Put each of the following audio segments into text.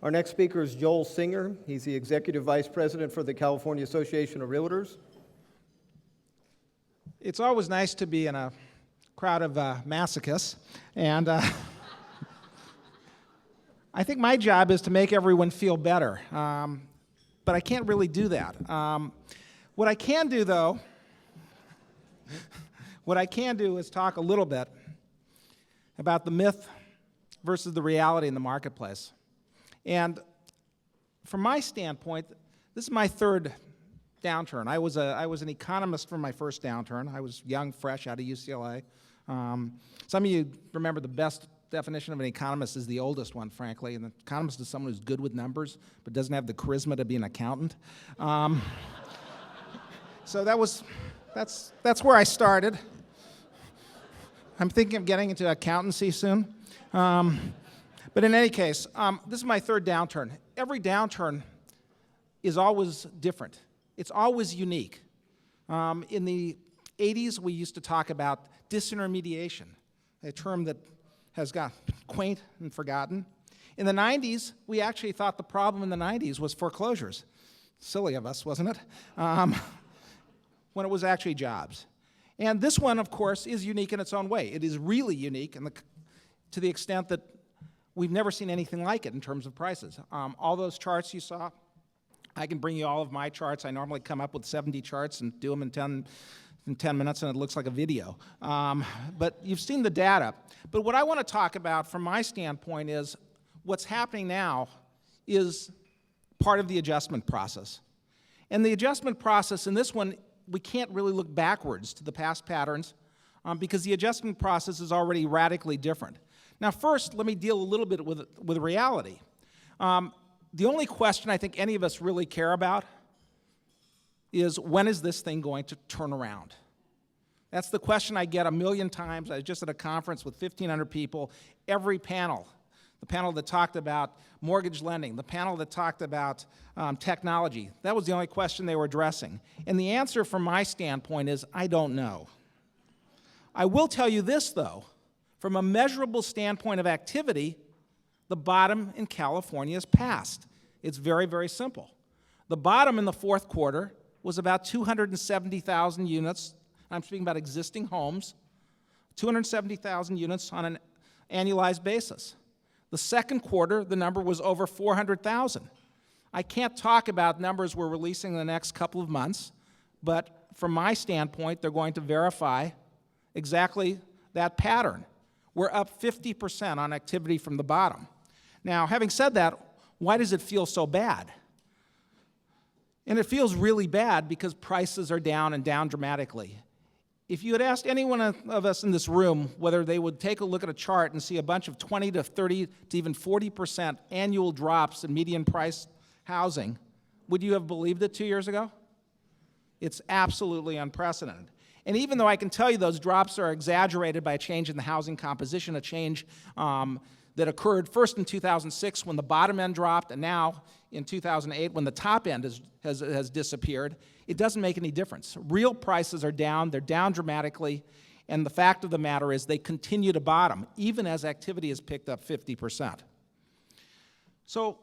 Our next speaker is Joel Singer. He's the Executive Vice President for the California Association of Realtors. It's always nice to be in a crowd of masochists, and I think my job is to make everyone feel better, but I can't really do that. What I can do, though, is talk a little bit about the myth versus the reality in the marketplace. And from my standpoint, this is my third downturn. I was an economist for my first downturn. I was young, fresh out of UCLA. Some of you remember the best definition of an economist is the oldest one, frankly. And the economist is someone who's good with numbers but doesn't have the charisma to be an accountant. So that's where I started. I'm thinking of getting into accountancy soon. But in any case, this is my third downturn. Every downturn is always different. It's always unique. In the 80s, we used to talk about disintermediation, a term that has got quaint and forgotten. In the 90s, we actually thought the problem in the 90s was foreclosures. Silly of us, wasn't it? When it was actually jobs. And this one, of course, is unique in its own way. It is really unique to the extent that we've never seen anything like it in terms of prices. All those charts you saw, I can bring you all of my charts. I normally come up with 70 charts and do them in 10 minutes, and it looks like a video. But you've seen the data. But what I want to talk about from my standpoint is what's happening now is part of the adjustment process. And the adjustment process in this one, we can't really look backwards to the past patterns because the adjustment process is already radically different. Now, first, let me deal a little bit with reality. The only question I think any of us really care about is when is this thing going to turn around? That's the question I get a million times. I was just at a conference with 1,500 people. Every panel, the panel that talked about mortgage lending, the panel that talked about technology, that was the only question they were addressing. And the answer from my standpoint is, I don't know. I will tell you this, though. From a measurable standpoint of activity, the bottom in California is past. It's very, very simple. The bottom in the fourth quarter was about 270,000 units. I'm speaking about existing homes, 270,000 units on an annualized basis. The second quarter, the number was over 400,000. I can't talk about numbers we're releasing in the next couple of months, but from my standpoint, they're going to verify exactly that pattern. We're up 50% on activity from the bottom. Now, having said that, why does it feel so bad? And it feels really bad because prices are down and down dramatically. If you had asked any one of us in this room whether they would take a look at a chart and see a bunch of 20 to 30 to even 40% annual drops in median price housing, would you have believed it 2 years ago? It's absolutely unprecedented. And even though I can tell you those drops are exaggerated by a change in the housing composition, a change that occurred first in 2006 when the bottom end dropped, and now in 2008 when the top end has disappeared, it doesn't make any difference. Real prices are down, they're down dramatically, and the fact of the matter is they continue to bottom, even as activity has picked up 50%. So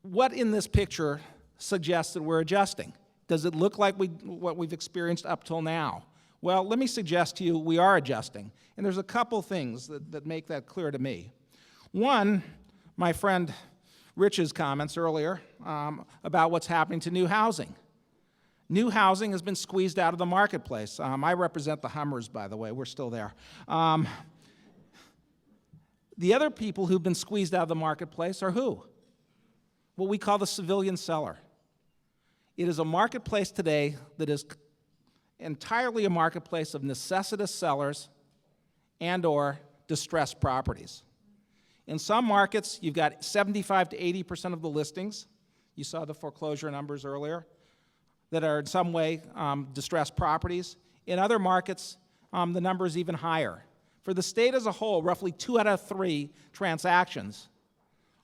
what in this picture suggests that we're adjusting? Does it look like what we've experienced up till now? Well, let me suggest to you we are adjusting, and there's a couple things that make that clear to me. One, my friend Rich's comments earlier about what's happening to new housing. New housing has been squeezed out of the marketplace. I represent the Hummers, by the way. We're still there. The other people who've been squeezed out of the marketplace are who? What we call the civilian seller. It is a marketplace today that is entirely a marketplace of necessitous sellers and or distressed properties. In some markets, you've got 75 to 80% of the listings, you saw the foreclosure numbers earlier, that are in some way distressed properties. In other markets, the number is even higher. For the state as a whole, roughly 2 out of 3 transactions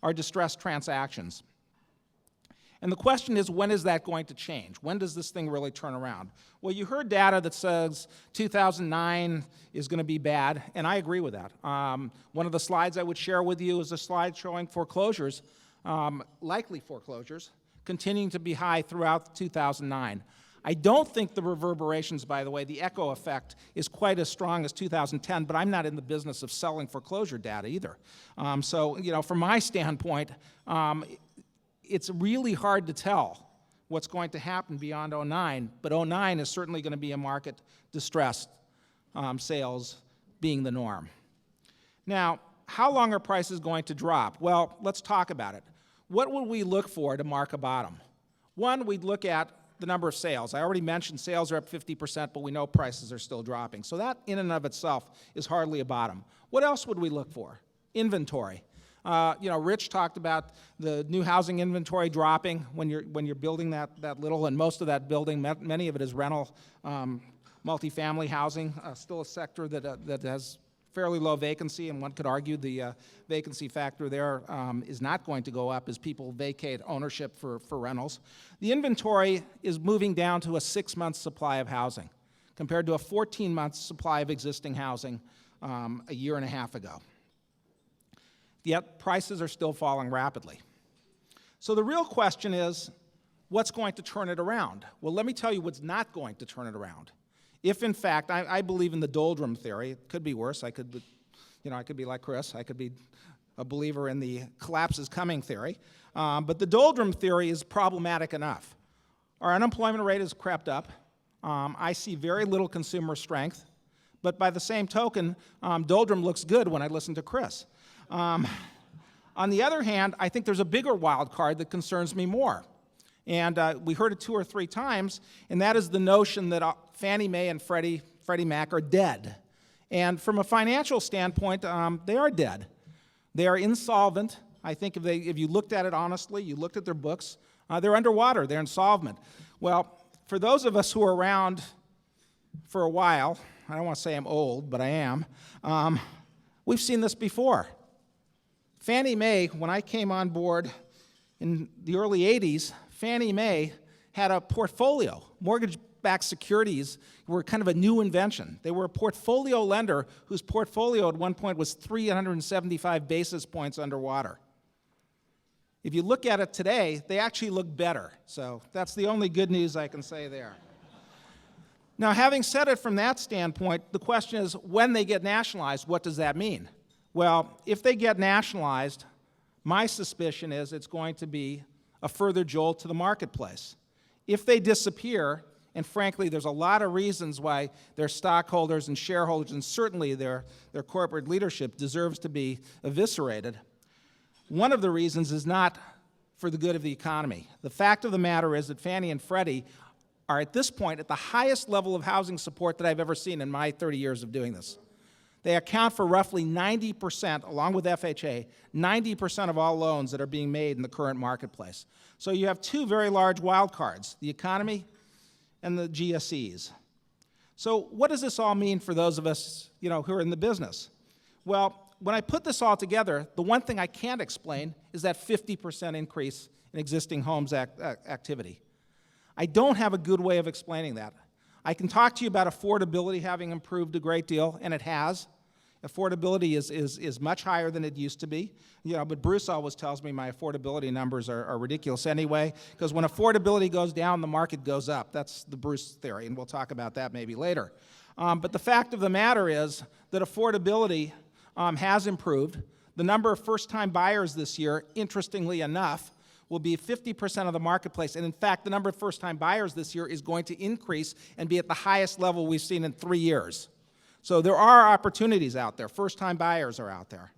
are distressed transactions. And the question is, when is that going to change? When does this thing really turn around? Well, you heard data that says 2009 is going to be bad, and I agree with that. One of the slides I would share with you is a slide showing foreclosures likely foreclosures, continuing to be high throughout 2009. I don't think the reverberations, by the way, the echo effect is quite as strong as 2010, but I'm not in the business of selling foreclosure data either. So, from my standpoint, it's really hard to tell what's going to happen beyond '09, but '09 is certainly going to be a market distressed, sales being the norm. Now, how long are prices going to drop? Well, let's talk about it. What would we look for to mark a bottom? One, we'd look at the number of sales. I already mentioned sales are up 50%, but we know prices are still dropping. So that in and of itself is hardly a bottom. What else would we look for? Inventory. Rich talked about the new housing inventory dropping when you're building that little, and most of that building, many of it is rental, multifamily housing, still a sector that has fairly low vacancy, and one could argue the vacancy factor there is not going to go up as people vacate ownership for rentals. The inventory is moving down to a 6-month supply of housing compared to a 14-month supply of existing housing a year and a half ago. Yet prices are still falling rapidly. So the real question is, what's going to turn it around? Well, let me tell you what's not going to turn it around. If, in fact, I believe in the doldrum theory, it could be worse. I could be like Chris. I could be a believer in the collapse is coming theory. But the doldrum theory is problematic enough. Our unemployment rate has crept up. I see very little consumer strength. But by the same token, doldrum looks good when I listen to Chris. On the other hand, I think there's a bigger wild card that concerns me more. And we heard it 2 or 3 times, and that is the notion that Fannie Mae and Freddie Mac are dead. And from a financial standpoint, they are dead. They are insolvent. I think if you looked at it honestly, you looked at their books, they're underwater, they're insolvent. Well, for those of us who are around for a while, I don't want to say I'm old, but I am, we've seen this before. Fannie Mae, when I came on board in the early 80s, Fannie Mae had a portfolio. Mortgage-backed securities were kind of a new invention. They were a portfolio lender whose portfolio at one point was 375 basis points underwater. If you look at it today, they actually look better. So that's the only good news I can say there. Now, having said it from that standpoint, the question is, when they get nationalized, what does that mean? Well, if they get nationalized, my suspicion is it's going to be a further jolt to the marketplace. If they disappear, and frankly, there's a lot of reasons why their stockholders and shareholders, and certainly their corporate leadership, deserves to be eviscerated. One of the reasons is not for the good of the economy. The fact of the matter is that Fannie and Freddie are at this point at the highest level of housing support that I've ever seen in my 30 years of doing this. They account for roughly 90%, along with FHA, 90% of all loans that are being made in the current marketplace. So you have 2 very large wild cards, the economy and the GSEs. So what does this all mean for those of us, who are in the business? Well, when I put this all together, the one thing I can't explain is that 50% increase in existing homes activity. I don't have a good way of explaining that. I can talk to you about affordability having improved a great deal, and it has. Affordability is much higher than it used to be. But Bruce always tells me my affordability numbers are ridiculous anyway, because when affordability goes down, the market goes up. That's the Bruce theory, and we'll talk about that maybe later. But the fact of the matter is that affordability has improved. The number of first-time buyers this year, interestingly enough, will be 50% of the marketplace. And in fact, the number of first-time buyers this year is going to increase and be at the highest level we've seen in 3 years. So there are opportunities out there. First-time buyers are out there.